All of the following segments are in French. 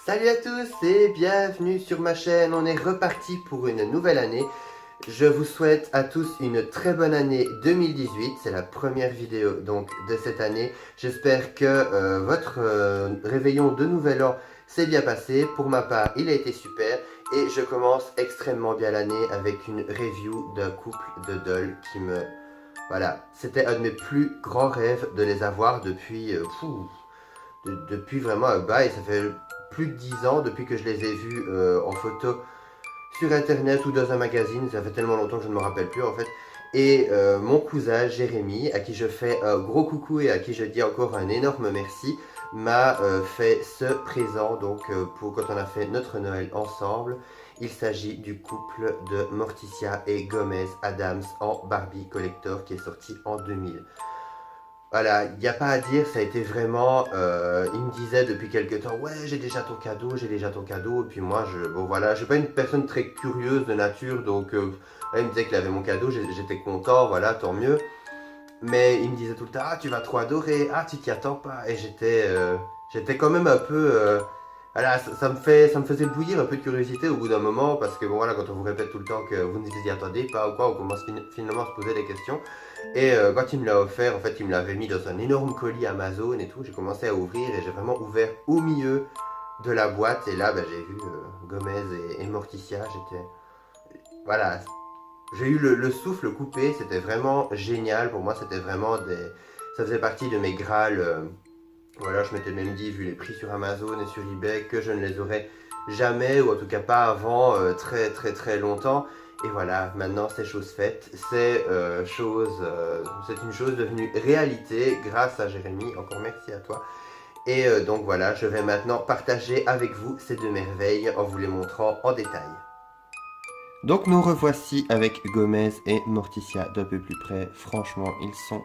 Salut à tous et bienvenue sur ma chaîne, on est reparti pour une nouvelle année. Je vous souhaite à tous une très bonne année 2018, c'est la première vidéo donc de cette année. J'espère que votre réveillon de nouvel an s'est bien passé. Pour ma part, il a été super et je commence extrêmement bien l'année avec une review d'un couple de dolls qui me... Voilà, c'était un de mes plus grands rêves de les avoir depuis... depuis vraiment un bail, ça fait plus de 10 ans depuis que je les ai vus en photo sur internet ou dans un magazine, ça fait tellement longtemps que je ne me rappelle plus en fait. Et mon cousin Jérémy, à qui je fais un gros coucou et à qui je dis encore un énorme merci, m'a fait ce présent donc pour quand on a fait notre Noël ensemble. Il s'agit du couple de Morticia et Gomez Adams en Barbie Collector qui est sorti en 2000. Voilà, il n'y a pas à dire, ça a été vraiment. Il me disait depuis quelques temps, ouais, j'ai déjà ton cadeau, j'ai déjà ton cadeau. Et puis moi, bon voilà, je suis pas une personne très curieuse de nature, donc il me disait qu'il avait mon cadeau, j'étais content, voilà, tant mieux. Mais il me disait tout le temps, ah, tu vas trop adorer, ah, tu t'y attends pas. Et j'étais quand même un peu. Voilà, ça me faisait bouillir un peu de curiosité au bout d'un moment, parce que bon voilà, quand on vous répète tout le temps que vous ne vous y attendez pas ou quoi, on commence finalement à se poser des questions. Et quand il me l'a offert, en fait, il me l'avait mis dans un énorme colis Amazon et tout. J'ai commencé à ouvrir et j'ai vraiment ouvert au milieu de la boîte. Et là, bah, j'ai vu Gomez et Morticia. Voilà, j'ai eu le souffle coupé. C'était vraiment génial. Pour moi, c'était vraiment des. Ça faisait partie de mes Graals. Voilà, je m'étais même dit, vu les prix sur Amazon et sur eBay, que je ne les aurais jamais, ou en tout cas pas avant très très très longtemps. Et voilà, maintenant c'est chose faite, c'est une chose devenue réalité grâce à Jérémy, encore merci à toi. Et donc voilà, je vais maintenant partager avec vous ces deux merveilles en vous les montrant en détail. Donc nous revoici avec Gomez et Morticia d'un peu plus près. Franchement, ils sont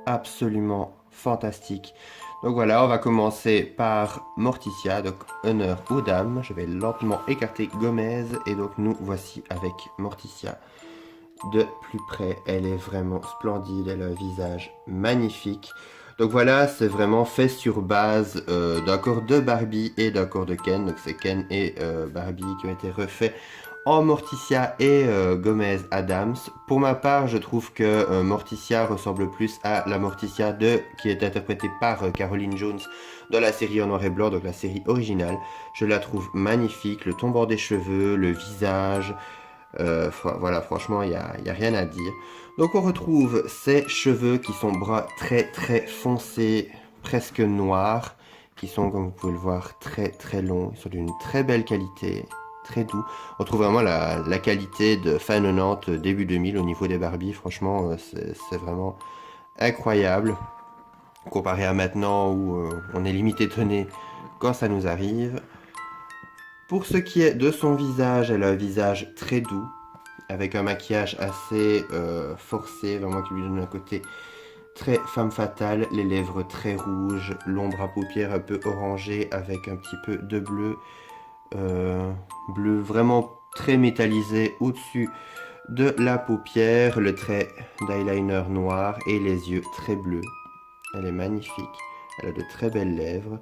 absolument fantastiques. Donc voilà, on va commencer par Morticia, donc honneur aux dames. Je vais lentement écarter Gomez et donc nous voici avec Morticia de plus près. Elle est vraiment splendide, elle a un visage magnifique. Donc voilà, c'est vraiment fait sur base d'un corps de Barbie et d'un corps de Ken. Donc c'est Ken et Barbie qui ont été refaits en Morticia et Gomez Adams. Pour ma part, je trouve que Morticia ressemble plus à la Morticia qui est interprétée par Caroline Jones dans la série en noir et blanc, donc la série originale. Je la trouve magnifique, le tombant des cheveux, le visage. Voilà, franchement, il y a rien à dire. Donc on retrouve ces cheveux qui sont bruns très très foncés, presque noirs, qui sont, comme vous pouvez le voir, très très longs. Ils sont d'une très belle qualité, très doux. On trouve vraiment la qualité de fin 90, début 2000 au niveau des Barbie. Franchement, c'est vraiment incroyable. Comparé à maintenant où on est limite étonné quand ça nous arrive. Pour ce qui est de son visage, elle a un visage très doux, avec un maquillage assez forcé, vraiment qui lui donne un côté très femme fatale, les lèvres très rouges, l'ombre à paupières un peu orangée avec un petit peu de bleu, bleu vraiment très métallisé au-dessus de la paupière, le trait d'eyeliner noir et les yeux très bleus. Elle est magnifique, elle a de très belles lèvres.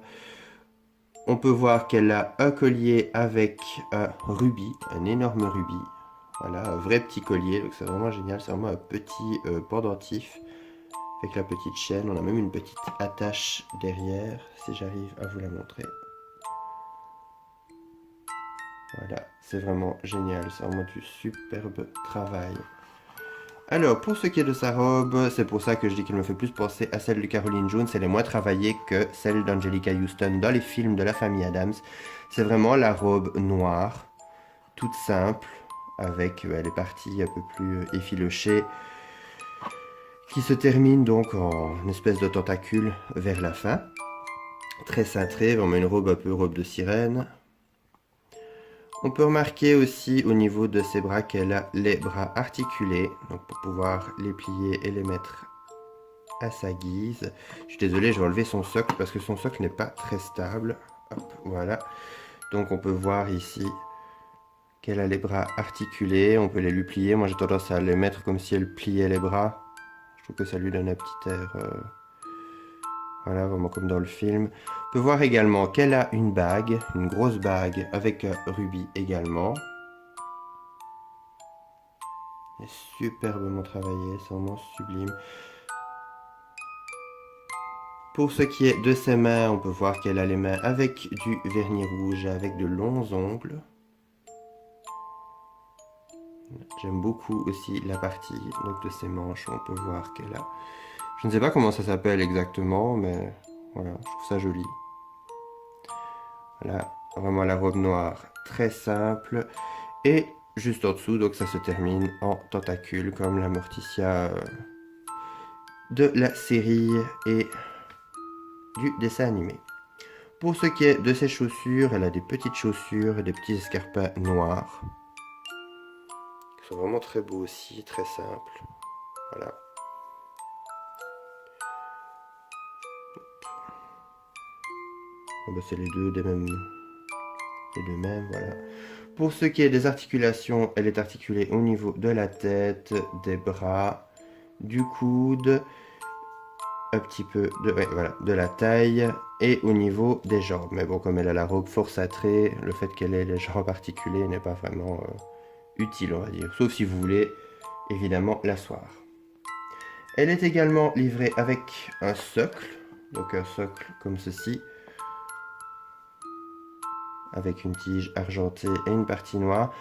On peut voir qu'elle a un collier avec un rubis, un énorme rubis. Voilà, un vrai petit collier, donc c'est vraiment génial. C'est vraiment un petit pendentif avec la petite chaîne. On a même une petite attache derrière, si j'arrive à vous la montrer. Voilà, c'est vraiment génial. C'est vraiment du superbe travail. Alors, pour ce qui est de sa robe, c'est pour ça que je dis qu'elle me fait plus penser à celle de Caroline Jones. Elle est moins travaillée que celle d'Angelica Houston dans les films de la famille Adams. C'est vraiment la robe noire, toute simple, avec les parties un peu plus effilochées, qui se termine donc en une espèce de tentacule vers la fin. Très cintrée, vraiment une robe un peu robe de sirène. On peut remarquer aussi au niveau de ses bras qu'elle a les bras articulés, donc pour pouvoir les plier et les mettre à sa guise. Je suis désolé, je vais enlever son socle parce que son socle n'est pas très stable. Hop, voilà. Donc on peut voir ici qu'elle a les bras articulés, on peut les lui plier. Moi j'ai tendance à les mettre comme si elle pliait les bras. Je trouve que ça lui donne un petit air Voilà, vraiment comme dans le film. On peut voir également qu'elle a une bague, une grosse bague avec un rubis également. Elle est superbement travaillée, c'est vraiment sublime. Pour ce qui est de ses mains, on peut voir qu'elle a les mains avec du vernis rouge, avec de longs ongles. J'aime beaucoup aussi la partie donc, de ses manches, on peut voir qu'elle a... Je ne sais pas comment ça s'appelle exactement, mais voilà, je trouve ça joli. Voilà, vraiment la robe noire, très simple. Et juste en dessous, donc ça se termine en tentacule, comme la Morticia de la série et du dessin animé. Pour ce qui est de ses chaussures, elle a des petites chaussures et des petits escarpins noirs. Ils sont vraiment très beaux aussi, très simples. Voilà. Bon, bah, c'est les deux mêmes, voilà. Pour ce qui est des articulations, elle est articulée au niveau de la tête, des bras, du coude, un petit peu de, ouais, voilà, de la taille et au niveau des jambes. Mais bon, comme elle a la robe fort cintrée, le fait qu'elle ait les jambes articulées n'est pas vraiment utile, on va dire. Sauf si vous voulez, évidemment, l'asseoir. Elle est également livrée avec un socle, donc un socle comme ceci, avec une tige argentée et une partie noire,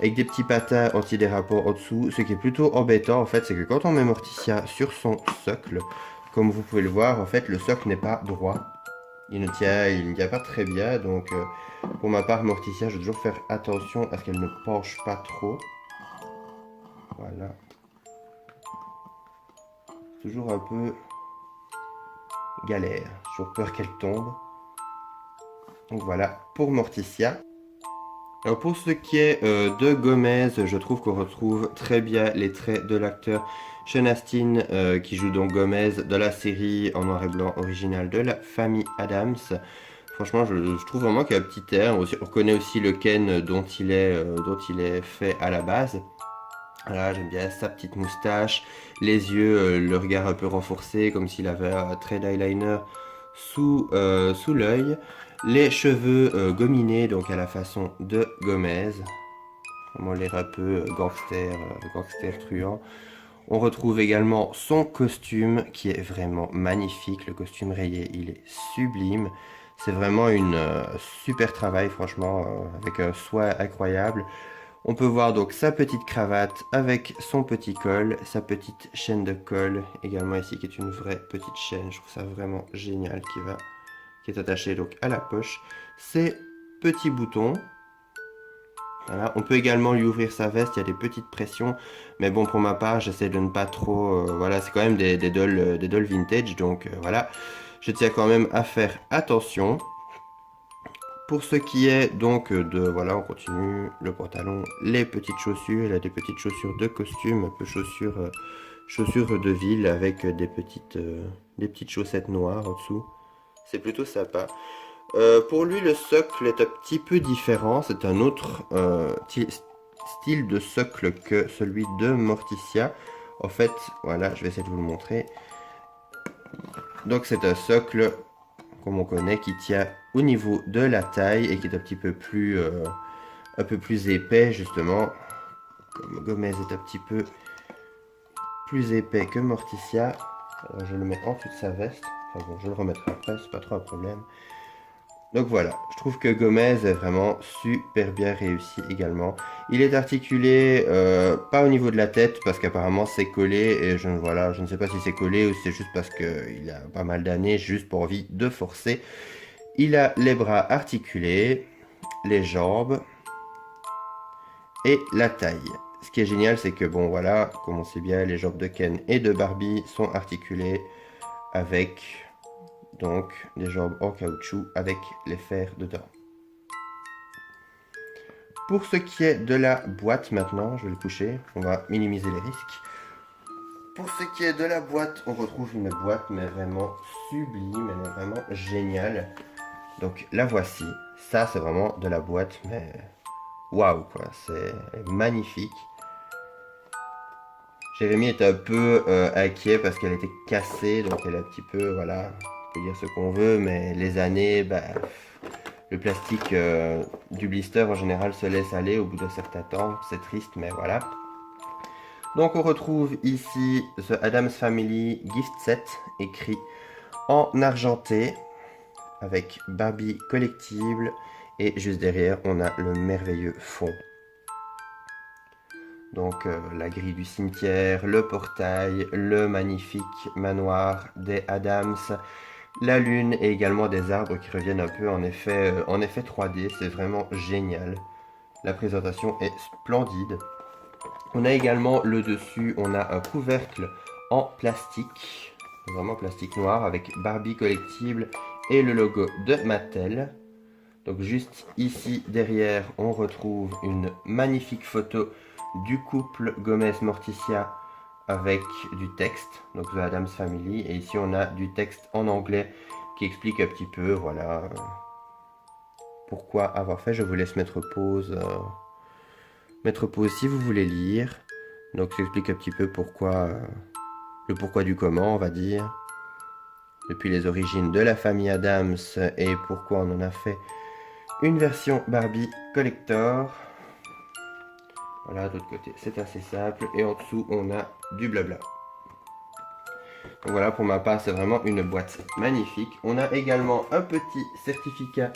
avec des petits patins antidérapants en dessous. Ce qui est plutôt embêtant, en fait, c'est que quand on met Morticia sur son socle, comme vous pouvez le voir, en fait, le socle n'est pas droit. Il ne tient pas très bien, donc pour ma part, Morticia, je dois toujours faire attention à ce qu'elle ne penche pas trop. Voilà. Toujours un peu galère, j'ai toujours peur qu'elle tombe. Donc voilà, pour Morticia. Alors pour ce qui est de Gomez, je trouve qu'on retrouve très bien les traits de l'acteur Sean Astin qui joue donc Gomez dans la série en noir et blanc originale de la famille Adams. Franchement, je trouve vraiment qu'il y a un petit air. On reconnaît aussi le Ken dont il est fait à la base. Voilà, j'aime bien sa petite moustache, les yeux, le regard un peu renforcé, comme s'il avait un trait d'eyeliner sous l'œil. Les cheveux gominés, donc à la façon de Gomez. Vraiment l'air un peu gangster truand. On retrouve également son costume qui est vraiment magnifique. Le costume rayé, il est sublime. C'est vraiment une super travail, franchement, avec un soin incroyable. On peut voir donc sa petite cravate avec son petit col, sa petite chaîne de col également ici, qui est une vraie petite chaîne. Je trouve ça vraiment génial, qui est attachée donc à la poche. Ses petits boutons. Voilà. On peut également lui ouvrir sa veste, il y a des petites pressions, mais bon, pour ma part, j'essaie de ne pas trop... voilà, c'est quand même des dolls vintage, donc voilà, je tiens quand même à faire attention. Pour ce qui est donc de... Voilà, on continue, le pantalon, les petites chaussures, il a des petites chaussures de costume, un peu chaussures de ville avec des petites chaussettes noires en dessous. C'est plutôt sympa. Pour lui, le socle est un petit peu différent. C'est un autre style de socle que celui de Morticia. En fait, voilà, je vais essayer de vous le montrer. Donc c'est un socle, comme on connaît, qui tient au niveau de la taille et qui est un petit peu plus épais, justement. Comme Gomez est un petit peu plus épais que Morticia. Alors, je le mets en dessous de sa veste. Enfin bon, je le remettrai après, c'est pas trop un problème. Donc voilà, je trouve que Gomez est vraiment super bien réussi également. Il est articulé, pas au niveau de la tête, parce qu'apparemment c'est collé, et je ne sais pas si c'est collé ou si c'est juste parce qu'il a pas mal d'années, juste pour envie de forcer. Il a les bras articulés, les jambes, et la taille. Ce qui est génial, c'est que bon voilà, comme on sait bien, les jambes de Ken et de Barbie sont articulées avec... donc des jambes en caoutchouc avec les fers dedans. Pour ce qui est de la boîte maintenant, je vais le coucher, on va minimiser les risques. Pour ce qui est de la boîte, on retrouve une boîte mais vraiment sublime, elle est vraiment géniale. Donc la voici, ça c'est vraiment de la boîte mais waouh quoi, c'est magnifique. Jérémy était un peu inquiet parce qu'elle était cassée, donc elle est un petit peu, voilà, peut dire ce qu'on veut, mais les années, bah, le plastique du blister en général se laisse aller au bout d'un certain temps. C'est triste, mais voilà. Donc on retrouve ici The Addams Family Gift Set, écrit en argenté, avec Barbie collectible, et juste derrière on a le merveilleux fond. Donc la grille du cimetière, le portail, le magnifique manoir des Addams, la lune et également des arbres qui reviennent un peu en effet 3D, c'est vraiment génial. La présentation est splendide. On a également le dessus, on a un couvercle en plastique, vraiment plastique noir avec Barbie collectible et le logo de Mattel. Donc juste ici derrière, on retrouve une magnifique photo du couple Gomez-Morticia avec du texte, donc The Addams Family, et ici on a du texte en anglais qui explique un petit peu, voilà, pourquoi avoir fait. Je vous laisse mettre pause si vous voulez lire. Donc ça explique un petit peu pourquoi, le pourquoi du comment, on va dire, depuis les origines de la famille Addams et pourquoi on en a fait une version Barbie collector. Voilà, de l'autre côté, c'est assez simple. Et en dessous, on a du blabla. Donc voilà, pour ma part, c'est vraiment une boîte magnifique. On a également un petit certificat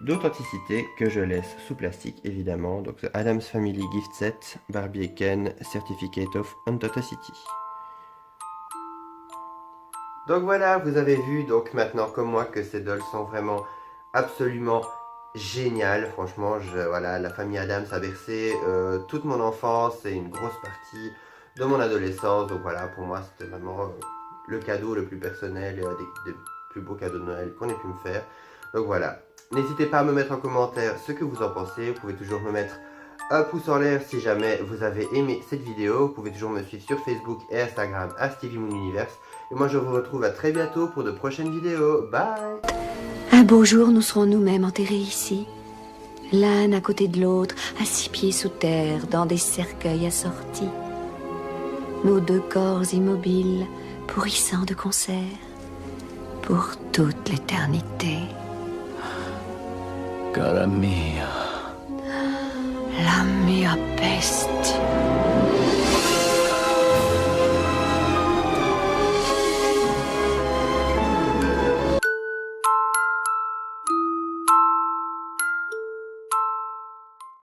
d'authenticité que je laisse sous plastique, évidemment. Donc, The Addams Family Gift Set, Barbie et Ken, Certificate of Authenticity. Donc voilà, vous avez vu, donc maintenant, comme moi, que ces dolls sont vraiment absolument génial. Franchement, voilà, la famille Addams a bercé toute mon enfance et une grosse partie de mon adolescence. Donc voilà, pour moi, c'était vraiment le cadeau le plus personnel et un des plus beaux cadeaux de Noël qu'on ait pu me faire. Donc voilà, n'hésitez pas à me mettre en commentaire ce que vous en pensez. Vous pouvez toujours me mettre un pouce en l'air si jamais vous avez aimé cette vidéo. Vous pouvez toujours me suivre sur Facebook et Instagram à Stevie Moon Universe. Et moi, je vous retrouve à très bientôt pour de prochaines vidéos. Bye! Un beau jour, nous serons nous-mêmes enterrés ici, l'un à côté de l'autre, à 6 pieds sous terre, dans des cercueils assortis. Nos 2 corps immobiles, pourrissant de concert, pour toute l'éternité. Cara mia. La mia peste.